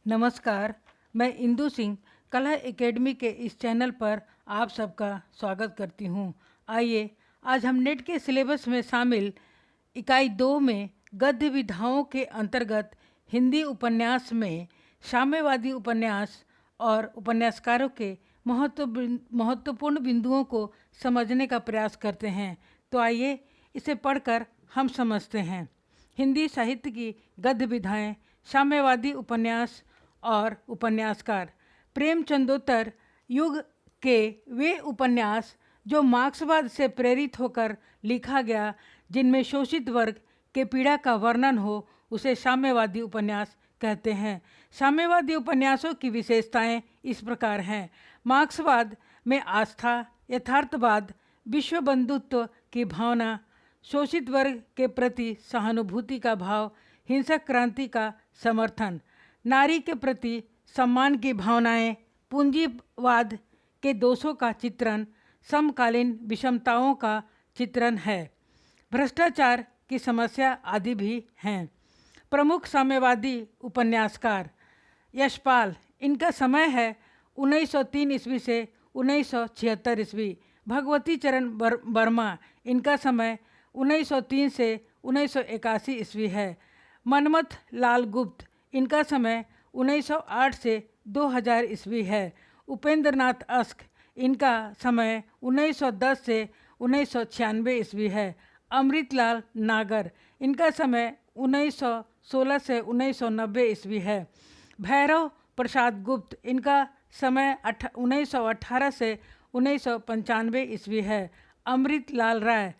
नमस्कार, मैं इंदु सिंह कला एकेडमी के इस चैनल पर आप सबका स्वागत करती हूँ। आइए आज हम नेट के सिलेबस में शामिल इकाई 2 में गद्य विधाओं के अंतर्गत हिंदी उपन्यास में साम्यवादी उपन्यास और उपन्यासकारों के महत्वपूर्ण बिंदुओं को समझने का प्रयास करते हैं। तो आइए इसे पढ़कर हम समझते हैं। हिंदी साहित्य की गद्य विधाएं, साम्यवादी उपन्यास और उपन्यासकार। प्रेमचंदोत्तर युग के वे उपन्यास जो मार्क्सवाद से प्रेरित होकर लिखा गया, जिनमें शोषित वर्ग के पीड़ा का वर्णन हो, उसे साम्यवादी उपन्यास कहते हैं। साम्यवादी उपन्यासों की विशेषताएं इस प्रकार हैं। मार्क्सवाद में आस्था, यथार्थवाद, विश्व बंधुत्व की भावना, शोषित वर्ग के प्रति सहानुभूति का भाव, हिंसक क्रांति का समर्थन, नारी के प्रति सम्मान की भावनाएं, पूंजीवाद के दोषों का चित्रण, समकालीन विषमताओं का चित्रण है, भ्रष्टाचार की समस्या आदि भी हैं। प्रमुख साम्यवादी उपन्यासकार। यशपाल, इनका समय है 1903 ईस्वी से 1976 ईस्वी। भगवती चरण वर्मा, इनका समय 1903 से 1981 ईस्वी है। मनमथ लाल गुप्त, इनका समय 1908 से 2000 ईस्वी है। उपेंद्र नाथ अस्क, इनका समय 1910 से 1996 ईस्वी है। अमृतलाल नागर, इनका समय 1916 से 1990 ईस्वी है। भैरव प्रसाद गुप्त, इनका समय 1918 से 1995 ईस्वी है। अमृतलाल राय,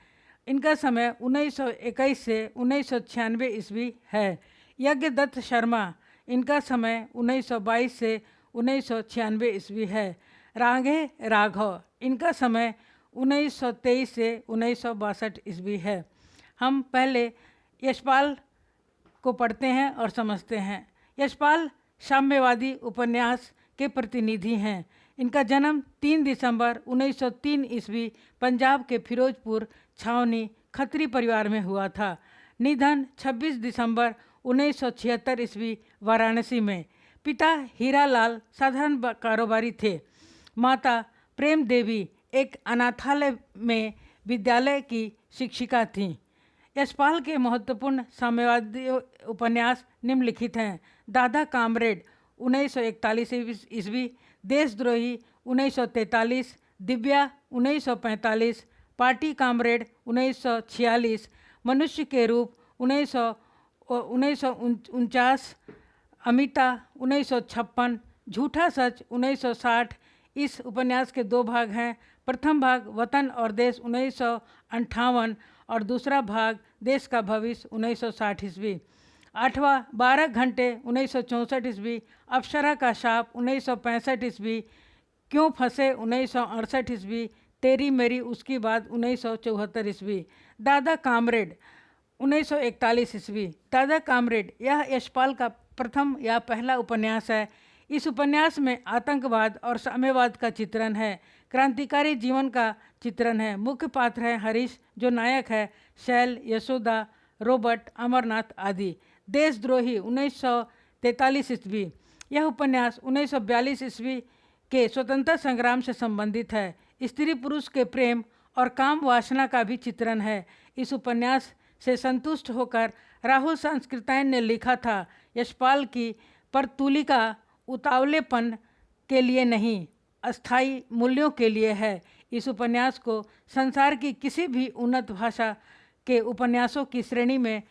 इनका समय 1921 से 1996 ईस्वी है। यज्ञदत्त शर्मा, इनका समय 1922 से 1996 ईस्वी है। रांगे राघव, इनका समय 1923 से 1962 ईस्वी है। हम पहले यशपाल को पढ़ते हैं और समझते हैं। यशपाल साम्यवादी उपन्यास के प्रतिनिधि हैं। इनका जन्म 3 दिसंबर 1903 ईस्वी पंजाब के फिरोजपुर छावनी खत्री परिवार में हुआ था। निधन 26 दिसंबर 1976 ईस्वी वाराणसी में। पिता हीरालाल साधारण कारोबारी थे। माता प्रेम देवी एक अनाथालय में विद्यालय की शिक्षिका थीं। यशपाल के महत्वपूर्ण साम्यवादी उपन्यास निम्नलिखित हैं। दादा कामरेड 1941 ईस्वी, देशद्रोही 1943, दिव्या 1945, पार्टी कामरेड 1946, मनुष्य के रूप 1949, अमिता 1956, झूठा सच 1960। इस उपन्यास के 2 भाग हैं। प्रथम भाग वतन और देश 1958 और दूसरा भाग देश का भविष्य 1960 ईस्वी। 8वां 12 घंटे 1964 ईस्वी, अप्सरा का शाप 1965 ईस्वी, क्यों फंसे 1968 ईस्वी, तेरी मेरी उसकी बात 1974 ईस्वी। दादा कामरेड 1941 ईस्वी। दादा कामरेड यह यशपाल का प्रथम या पहला उपन्यास है। इस उपन्यास में आतंकवाद और साम्यवाद का चित्रण है, क्रांतिकारी जीवन का चित्रण है। मुख्य पात्र हैं हरीश जो नायक है, शैल, यशोदा, रॉबर्ट, अमरनाथ आदि। देशद्रोही 1943 ईस्वी। यह उपन्यास 1942 ईस्वी के स्वतंत्रता संग्राम से संबंधित है। स्त्री पुरुष के प्रेम और काम वासना का भी चित्रण है। इस उपन्यास से संतुष्ट होकर राहुल संस्कृतायन ने लिखा था, यशपाल की परतुलिका उतावलेपन के लिए नहीं, अस्थायी मूल्यों के लिए है। इस उपन्यास को संसार की किसी भी उन्नत भाषा के उपन्यासों की श्रेणी में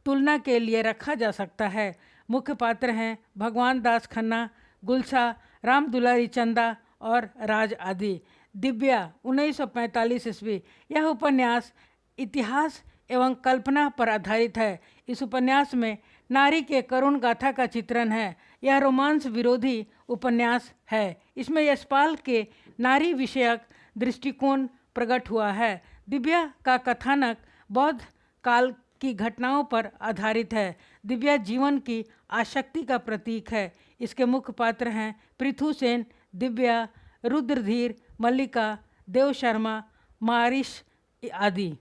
तुलना के लिए रखा जा सकता है। मुख्य पात्र हैं भगवान दास खन्ना, गुलशा, राम दुलारी चंदा और राज आदि। दिव्या 1945 ईस्वी। यह उपन्यास इतिहास एवं कल्पना पर आधारित है। इस उपन्यास में नारी के करुण गाथा का चित्रण है। यह रोमांस विरोधी उपन्यास है। इसमें यशपाल के नारी विषयक दृष्टिकोण प्रकट हुआ है। दिव्या का कथानक बौद्ध काल की घटनाओं पर आधारित है। दिव्या जीवन की आसक्ति का प्रतीक है। इसके मुख्य पात्र हैं पृथु सेन, दिव्या, रुद्रधीर, मल्लिका, देव शर्मा, मारिश आदि।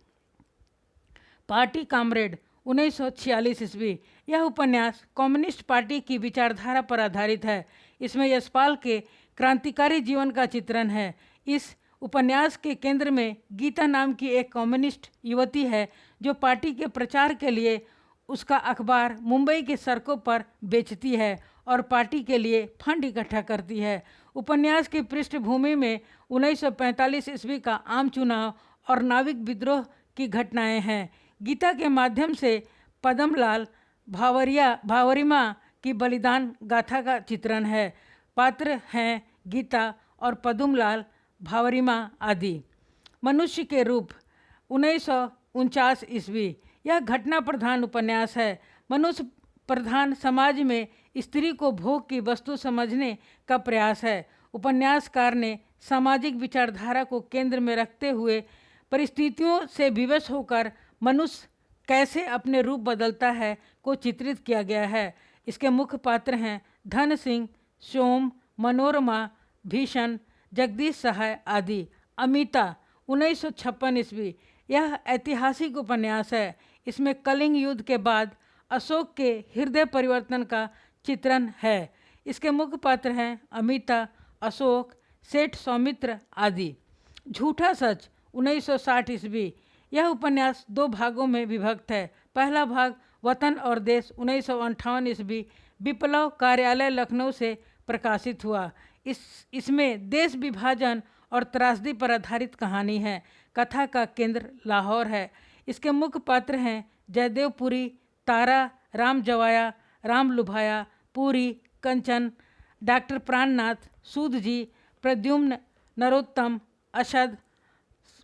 पार्टी कामरेड 1946 ईस्वी। यह उपन्यास कम्युनिस्ट पार्टी की विचारधारा पर आधारित है। इसमें यशपाल के क्रांतिकारी जीवन का चित्रण है। इस उपन्यास के केंद्र में गीता नाम की एक कम्युनिस्ट युवती है जो पार्टी के प्रचार के लिए उसका अखबार मुंबई के सड़कों पर बेचती है और पार्टी के लिए फंड इकट्ठा करती है। उपन्यास की पृष्ठभूमि में 1945 ईस्वी का आम चुनाव और नाविक विद्रोह की घटनाएं हैं। गीता के माध्यम से पद्मलाल भावरिमा की बलिदान गाथा का चित्रण है। पात्र हैं गीता और पद्मलाल भावरिमा आदि। मनुष्य के रूप 1949 ईस्वी। यह घटना प्रधान उपन्यास है। मनुष्य प्रधान समाज में स्त्री को भोग की वस्तु समझने का प्रयास है। उपन्यासकार ने सामाजिक विचारधारा को केंद्र में रखते हुए परिस्थितियों से विवश होकर मनुष्य कैसे अपने रूप बदलता है को चित्रित किया गया है। इसके मुख्य पात्र हैं धन सिंह, सोम, मनोरमा, भीषण, जगदीश सहाय आदि। अमिता 1956 ईस्वी। यह ऐतिहासिक उपन्यास है। इसमें कलिंग युद्ध के बाद अशोक के हृदय परिवर्तन का चित्रण है। इसके मुख्य पात्र हैं अमिता, अशोक, सेठ सौमित्र आदि। झूठा सच 1960 ईस्वी। यह उपन्यास 2 भागों में विभक्त है। पहला भाग वतन और देश 1958 ईस्वी विप्लव कार्यालय लखनऊ से प्रकाशित हुआ। इसमें देश विभाजन और त्रासदी पर आधारित कहानी है। कथा का केंद्र लाहौर है। इसके मुख्य पात्र हैं जयदेव पुरी, तारा, राम जवाया, राम लुभाया, पुरी, कंचन, डॉक्टर प्राणनाथ, सूद जी, प्रद्युम्न, नरोत्तम, अशद,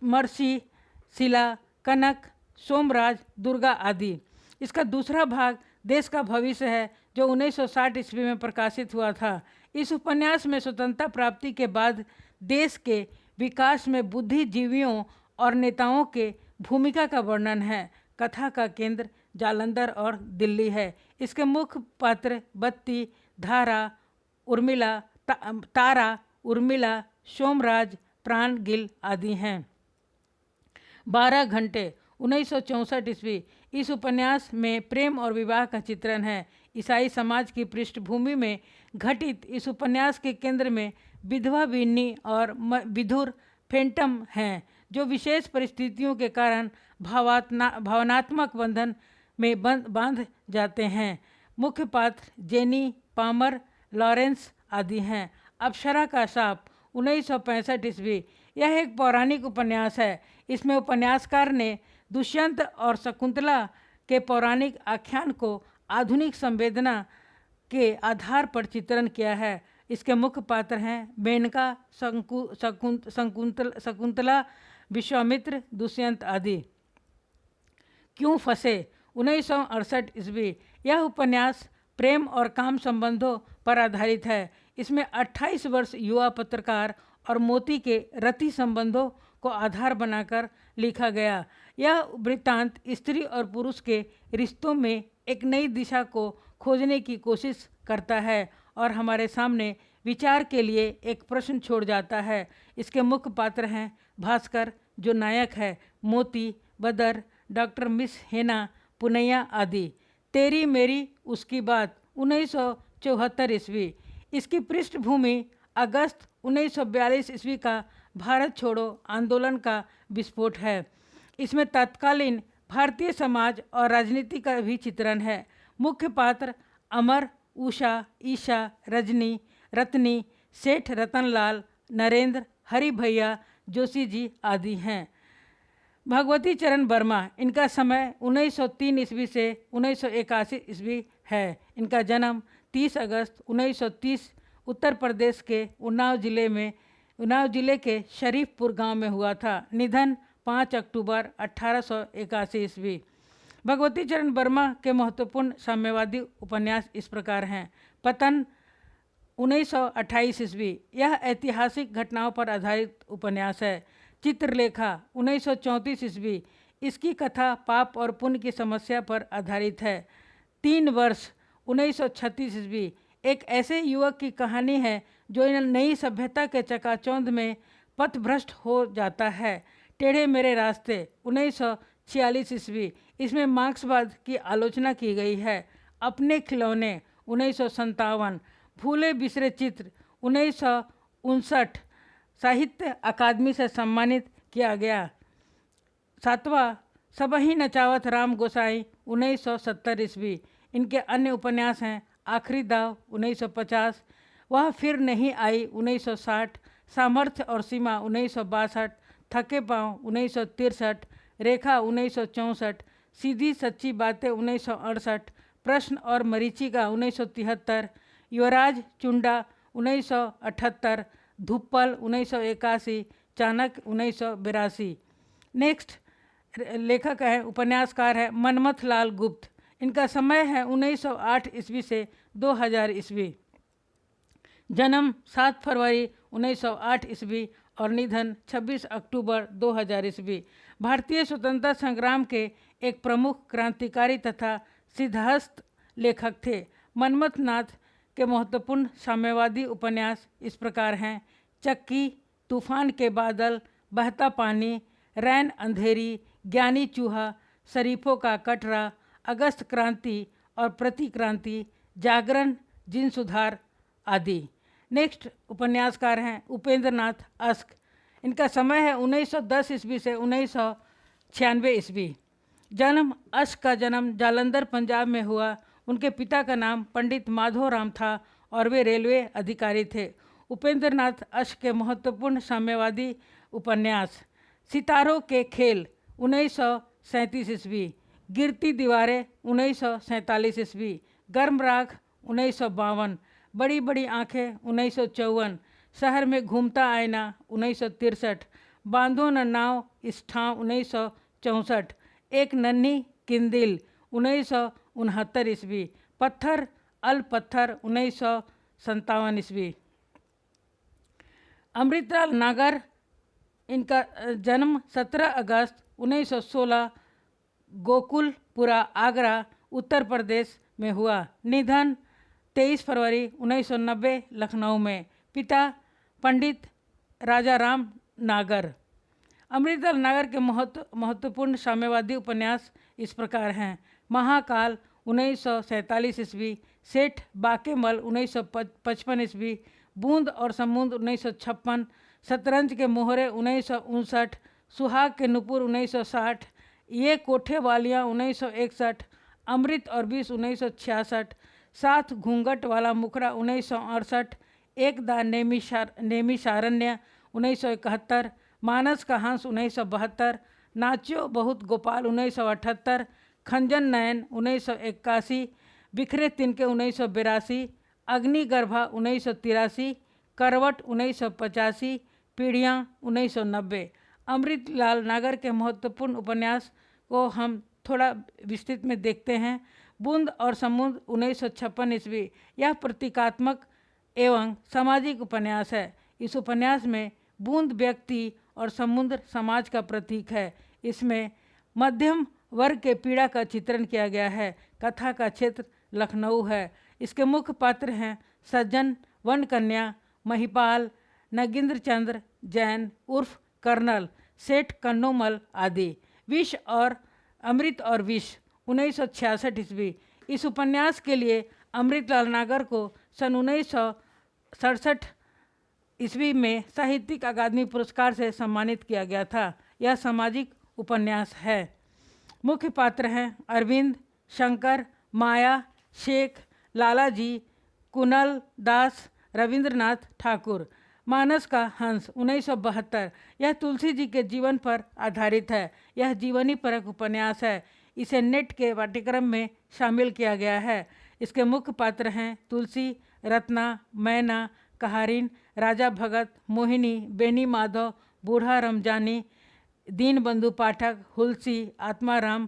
मर्सी, शिला, कनक, सोमराज, दुर्गा आदि। इसका दूसरा भाग देश का भविष्य है जो 1960 ईस्वी में प्रकाशित हुआ था। इस उपन्यास में स्वतंत्रता प्राप्ति के बाद देश के विकास में बुद्धिजीवियों और नेताओं के भूमिका का वर्णन है। कथा का केंद्र जालंधर और दिल्ली है। इसके मुख्य पात्र बत्ती, धारा, उर्मिला, तारा, उर्मिला, सोमराज, प्राण गिल आदि हैं। 12 घंटे 1964 ईस्वी। इस उपन्यास में प्रेम और विवाह का चित्रण है। ईसाई समाज की पृष्ठभूमि में घटित इस उपन्यास के केंद्र में विधवा विन्नी और विधुर फेंटम हैं जो विशेष परिस्थितियों के कारण भावनात्मक बंधन में बांध जाते हैं। मुख्य पात्र जेनी, पामर, लॉरेंस आदि हैं। अप्सरा का शाप 1965 ईस्वी। यह एक पौराणिक उपन्यास है। इसमें उपन्यासकार ने दुष्यंत और शकुंतला के पौराणिक आख्यान को आधुनिक संवेदना के आधार पर चित्रण किया है। इसके मुख्य पात्र हैं मेनका, शकुंतला, विश्वामित्र, दुष्यंत आदि। क्यों फंसे 1968 ईस्वी। यह उपन्यास प्रेम और काम संबंधों पर आधारित है। इसमें 28 वर्ष युवा पत्रकार और मोती के रति संबंधों को आधार बनाकर लिखा गया। यह वृत्तांत स्त्री और पुरुष के रिश्तों में एक नई दिशा को खोजने की कोशिश करता है और हमारे सामने विचार के लिए एक प्रश्न छोड़ जाता है। इसके मुख्य पात्र हैं भास्कर जो नायक है, मोती, बदर, डॉक्टर मिस हेना, पुनैया आदि। तेरी मेरी उसकी बात 1974 ईस्वी। इसकी पृष्ठभूमि अगस्त 1942 ईस्वी का भारत छोड़ो आंदोलन का विस्फोट है। इसमें तत्कालीन भारतीय समाज और राजनीति का भी चित्रण है। मुख्य पात्र अमर, उषा, ईशा, रजनी, रत्नी, सेठ रतनलाल, नरेंद्र, हरि भैया, जोशी जी आदि हैं। भगवती चरण वर्मा। इनका समय 1903 ईस्वी से 1981 ईस्वी है। इनका जन्म 30 अगस्त 1930 उत्तर प्रदेश के उन्नाव जिले के शरीफपुर गांव में हुआ था। निधन 5 अक्टूबर 1881 ईस्वी। भगवती चरण वर्मा के महत्वपूर्ण साम्यवादी उपन्यास इस प्रकार हैं। पतन 1928 ईस्वी। यह ऐतिहासिक घटनाओं पर आधारित उपन्यास है। चित्रलेखा 1934 ईस्वी। इसकी कथा पाप और पुण्य की समस्या पर आधारित है। 3 वर्ष 1936 ईस्वी। एक ऐसे युवक की कहानी है जो नई सभ्यता के चकाचौंध में पथभ्रष्ट हो जाता है। टेढ़े मेरे रास्ते 1946 ईस्वी। इसमें मार्क्सवाद की आलोचना की गई है। अपने खिलौने 1957, भूले बिसरे चित्र 1959 साहित्य अकादमी से सम्मानित किया गया। 7वां सबही नचावत राम गोसाई 1970 ईस्वी। इनके अन्य उपन्यास हैं आखिरी दाव 1950, वह फिर नहीं आई 1960, सामर्थ्य और सीमा 1962, थके पाँव 1963, रेखा 1964, सीधी सच्ची बातें 1968, प्रश्न और मरीचिका 1973, युवराज चुंडा 1978, धुप्पल 1981, चाणक्य 1982। नेक्स्ट लेखक है, उपन्यासकार है मनमथ लाल गुप्त। इनका समय है 1908 ईस्वी से 2000 ईस्वी। जन्म 7 फरवरी 1908 ईस्वी और निधन 26 अक्टूबर 2000 ईस्वी। भारतीय स्वतंत्रता संग्राम के एक प्रमुख क्रांतिकारी तथा सिद्धहस्त लेखक थे। मनमथ नाथ के महत्वपूर्ण साम्यवादी उपन्यास इस प्रकार हैं: चक्की, तूफान के बादल, बहता पानी, रैन अंधेरी, ज्ञानी चूहा, शरीफों का कटरा, अगस्त क्रांति और प्रतिक्रांति, जागरण, जिन सुधार आदि। नेक्स्ट उपन्यासकार हैं उपेंद्र नाथ अश्क। इनका समय है 1910 ईस्वी से 1996 ईस्वी। जन्म अश्क का जन्म जालंधर पंजाब में हुआ। उनके पिता का नाम पंडित माधव राम था और वे रेलवे अधिकारी थे। उपेंद्र नाथ अश्क के महत्वपूर्ण साम्यवादी उपन्यास: सितारों के खेल 1937 ईस्वी, गिरती दीवारें 1947 ईस्वी, गर्म राख 1952, बड़ी बड़ी आँखें 1954, शहर में घूमता आईना 1963, बांधो न नाव इस ठाव 1964, एक नन्ही किंदिल 1969 ईस्वी, पत्थर अल पत्थर 1957 ईस्वी। अमृतलाल नागर। इनका जन्म 17 अगस्त 1916 गोकुलपुरा आगरा उत्तर प्रदेश में हुआ। निधन 23 फरवरी 1990 लखनऊ में। पिता पंडित राजाराम नागर। अमृतलाल नागर के महत्वपूर्ण साम्यवादी उपन्यास इस प्रकार हैं: महाकाल 1947 ईस्वी, सेठ बाकेमल 1955 ईस्वी, बूंद और समुंद 1956, शतरंज के मोहरे 1959, सुहाग के नुपुर 1960, ये कोठे वालियाँ 1961, अमृत और विष 1966, साथ घूंघट वाला मुखड़ा 1968, एक दा नेमिषारण्य 1971, मानस का हंस 1972, नाच्यो बहुत गोपाल 1978, खंजन नयन 1981, बिखरे तिनके 1982, अग्निगर्भा 1983, करवट 1985, पीढ़ियाँ 1990। अमृतलाल नागर के महत्वपूर्ण उपन्यास को हम थोड़ा विस्तृत में देखते हैं। बूंद और समुद्र 1956 ईस्वी, यह प्रतीकात्मक एवं सामाजिक उपन्यास है। इस उपन्यास में बूंद व्यक्ति और समुद्र समाज का प्रतीक है। इसमें मध्यम वर्ग के पीड़ा का चित्रण किया गया है। कथा का क्षेत्र लखनऊ है। इसके मुख्य पात्र हैं सज्जन, वन कन्या, महिपाल, नगेंद्र चंद्र जैन उर्फ कर्नल, सेठ कन्नोमल आदि। विष और अमृत और विष 1966 ईस्वी। इस उपन्यास के लिए अमृतलाल नागर को सन 1967 ईस्वी में साहित्यिक अकादमी पुरस्कार से सम्मानित किया गया था। यह सामाजिक उपन्यास है। मुख्य पात्र हैं अरविंद, शंकर, माया, शेख, लालाजी, कुनल दास, रविंद्रनाथ ठाकुर। मानस का हंस 1972, यह तुलसी जी के जीवन पर आधारित है। यह जीवनी परक उपन्यास है। इसे नेट के पाठ्यक्रम में शामिल किया गया है। इसके मुख्य पात्र हैं तुलसी, रत्ना, मैना, कहारिन, राजा भगत, मोहिनी, बेनी माधव, बूढ़ा रमजानी, दीनबंधु पाठक, हुलसी, आत्माराम,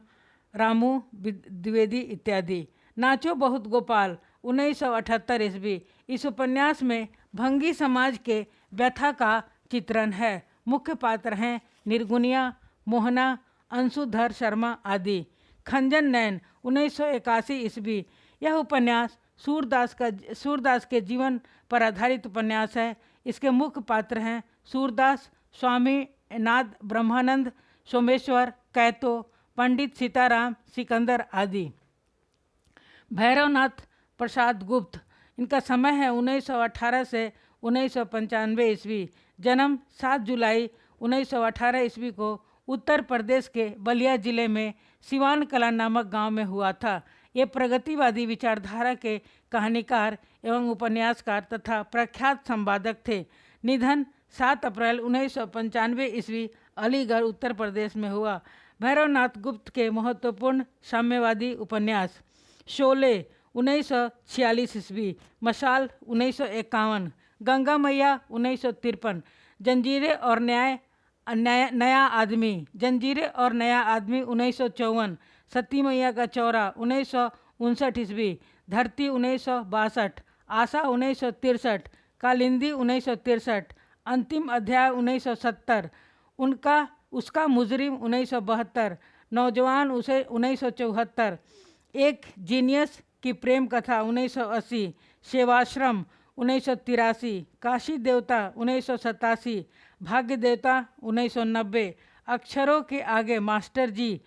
रामू द्विवेदी इत्यादि। नाचो बहुत गोपाल 1978 ईस्वी। इस उपन्यास में भंगी समाज के व्यथा का चित्रण है। मुख्य पात्र हैं निर्गुनिया, मोहना, अंशुधर शर्मा आदि। खंजन नयन 1981 ईस्वी। यह उपन्यास सूरदास के जीवन पर आधारित उपन्यास है। इसके मुख्य पात्र हैं सूरदास, स्वामी नाथ ब्रह्मानंद, सोमेश्वर, कैतो, पंडित सीताराम सिकंदर आदि। भैरवनाथ प्रसाद गुप्त, इनका समय है 1918 से 1995 ईस्वी। जन्म 7 जुलाई 1918 ईस्वी को उत्तर प्रदेश के बलिया जिले में सिवान कला नामक गांव में हुआ था। ये प्रगतिवादी विचारधारा के कहानीकार एवं उपन्यासकार तथा प्रख्यात संपादक थे। निधन 7 अप्रैल 1995 ईस्वी अलीगढ़ उत्तर प्रदेश में हुआ। भैरवनाथ गुप्त के महत्वपूर्ण साम्यवादी उपन्यास: शोले 1946 ईस्वी, मशाल 1951, गंगा मैया 1953, जंजीरें और नया आदमी, जंजीरें और नया आदमी 1954, सती मैया का चौरा 1959 ईस्वी, धरती 1962, आशा 1963, कालिंदी 1963, अंतिम अध्याय 1970, उसका मुजरिम 1972, नौजवान उसे 1974, एक जीनियस की प्रेम कथा 1980, सेवाश्रम 1983, काशी देवता 1987, भाग्य देवता 1990, अक्षरों के आगे मास्टर जी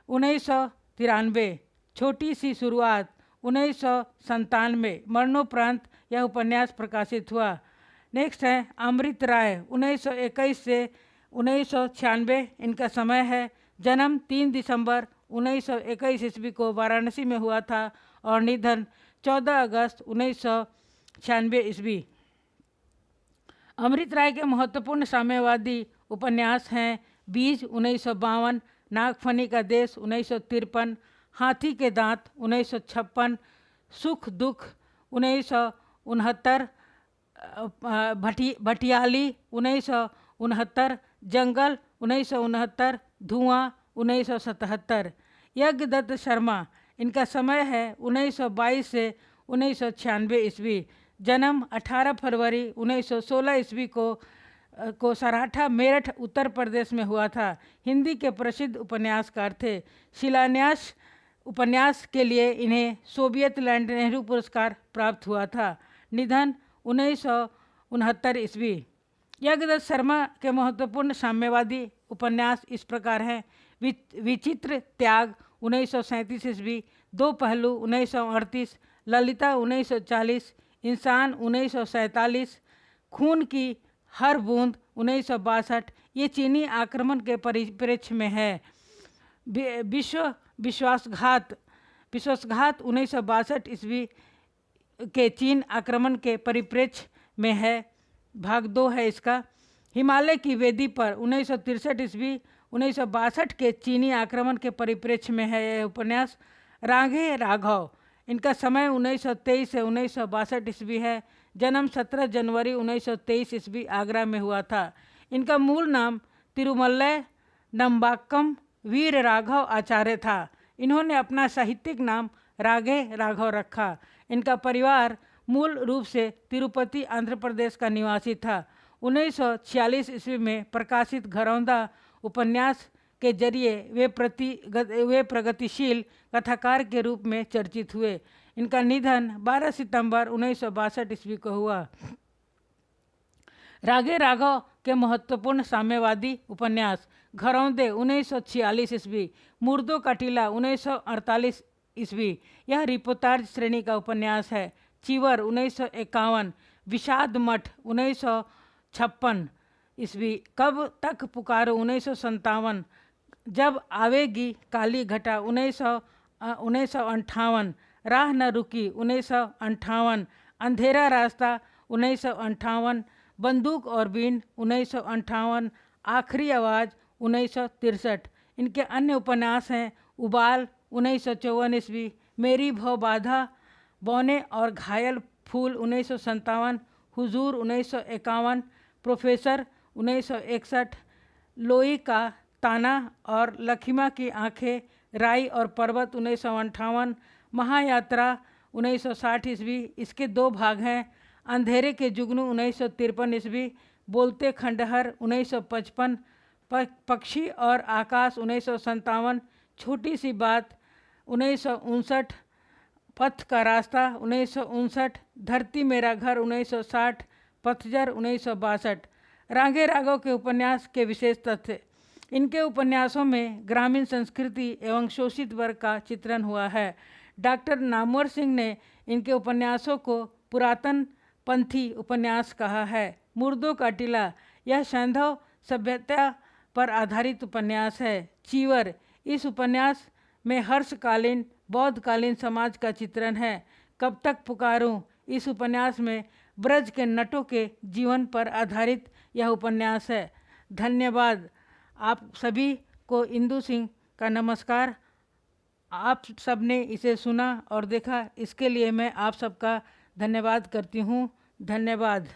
1993, छोटी सी शुरुआत 1997, मरणोपरांत यह उपन्यास प्रकाशित हुआ। नेक्स्ट है अमृत राय 1921 से 1996, इनका समय है। जन्म 3 दिसंबर 1921 ईस्वी को वाराणसी में हुआ था और निधन 14 अगस्त 1996 ईस्वी। अमृत राय के महत्वपूर्ण साम्यवादी उपन्यास हैं बीज 1952, नागफनी का देश 1953, हाथी के दांत 1956, सुख दुख 1969, भटियाली 1969, जंगल 1969, धुआं 1977। यज्ञदत्त शर्मा, इनका समय है 1922 से 1996 ईस्वी। जन्म 18 फरवरी 1916 ईस्वी को सराठा मेरठ उत्तर प्रदेश में हुआ था। हिंदी के प्रसिद्ध उपन्यासकार थे। शिलान्यास उपन्यास के लिए इन्हें सोवियत लैंड नेहरू पुरस्कार प्राप्त हुआ था। निधन 1969 ईस्वी। यज्ञदत्त शर्मा के महत्वपूर्ण साम्यवादी उपन्यास इस प्रकार हैं: विचित्र त्याग 1937 ईस्वी, दो पहलू 1938, ललिता 1940, इंसान 1947, खून की हर बूंद 1962। ये चीनी आक्रमण के परिप्रेक्ष्य में है। विश्वासघात 1962 ईस्वी के चीन आक्रमण के परिप्रेक्ष्य में है, भाग 2 है इसका। हिमालय की वेदी पर 1963 ईस्वी 1962 के चीनी आक्रमण के परिप्रेक्ष्य में है यह उपन्यास। राघे राघव, इनका समय 1923 से 1962 ईस्वी है। जन्म 17 जनवरी 1923 ईस्वी आगरा में हुआ था। इनका मूल नाम तिरुमल्लय नम्बाक्कम वीर राघव आचार्य था। इन्होंने अपना साहित्यिक नाम राघे राघव रखा। इनका परिवार मूल रूप से तिरुपति आंध्र प्रदेश का निवासी था। 1946 ईस्वी में प्रकाशित घरौंदा उपन्यास के जरिए वे प्रगतिशील कथाकार के रूप में चर्चित हुए। इनका निधन 12 सितंबर 1962 ईस्वी को हुआ। राघे राघव के महत्वपूर्ण साम्यवादी उपन्यास: घरौंदे 1946 ईस्वी, मुर्दों का टीला 1948 ईस्वी, यह रिपोर्टाज श्रेणी का उपन्यास है। चीवर 1951, विषाद मठ 1956 ईस्वी, कब तक पुकारो 1957, जब आवेगी काली घटा 1958, राह न रुकी 1958, अंधेरा रास्ता 1958, बंदूक और बीन 1958, आखिरी आवाज़ 1963। इनके अन्य उपन्यास हैं उबाल 1954 ईस्वी, मेरी भव बाधा, बौने और घायल फूल 1957, हुजूर 1951, प्रोफेसर 1961, लोई का ताना और लखीमा की आंखें, राई और पर्वत 1958, महायात्रा 1960 ईस्वी। इसके 2 भाग हैं। अंधेरे के जुगनू 1953 ईस्वी, बोलते खंडहर 1955, पक्षी और आकाश 1957, छोटी सी बात 1959, पथ का रास्ता 1959, धरती मेरा घर 1960, पतझर 1962। राघे राघव के उपन्यास के विशेष तथ्य: इनके उपन्यासों में ग्रामीण संस्कृति एवं शोषित वर्ग का चित्रण हुआ है। डॉक्टर नामवर सिंह ने इनके उपन्यासों को पुरातन पंथी उपन्यास कहा है। मुर्दों का टीला यह सैंधव सभ्यता पर आधारित उपन्यास है। चीवर, इस उपन्यास में हर्षकालीन बौद्धकालीन समाज का चित्रण है। कब तक पुकारूं, इस उपन्यास में ब्रज के नटों के जीवन पर आधारित यह उपन्यास है। धन्यवाद। आप सभी को इंदु सिंह का नमस्कार। आप सबने इसे सुना और देखा, इसके लिए मैं आप सबका धन्यवाद करती हूँ। धन्यवाद।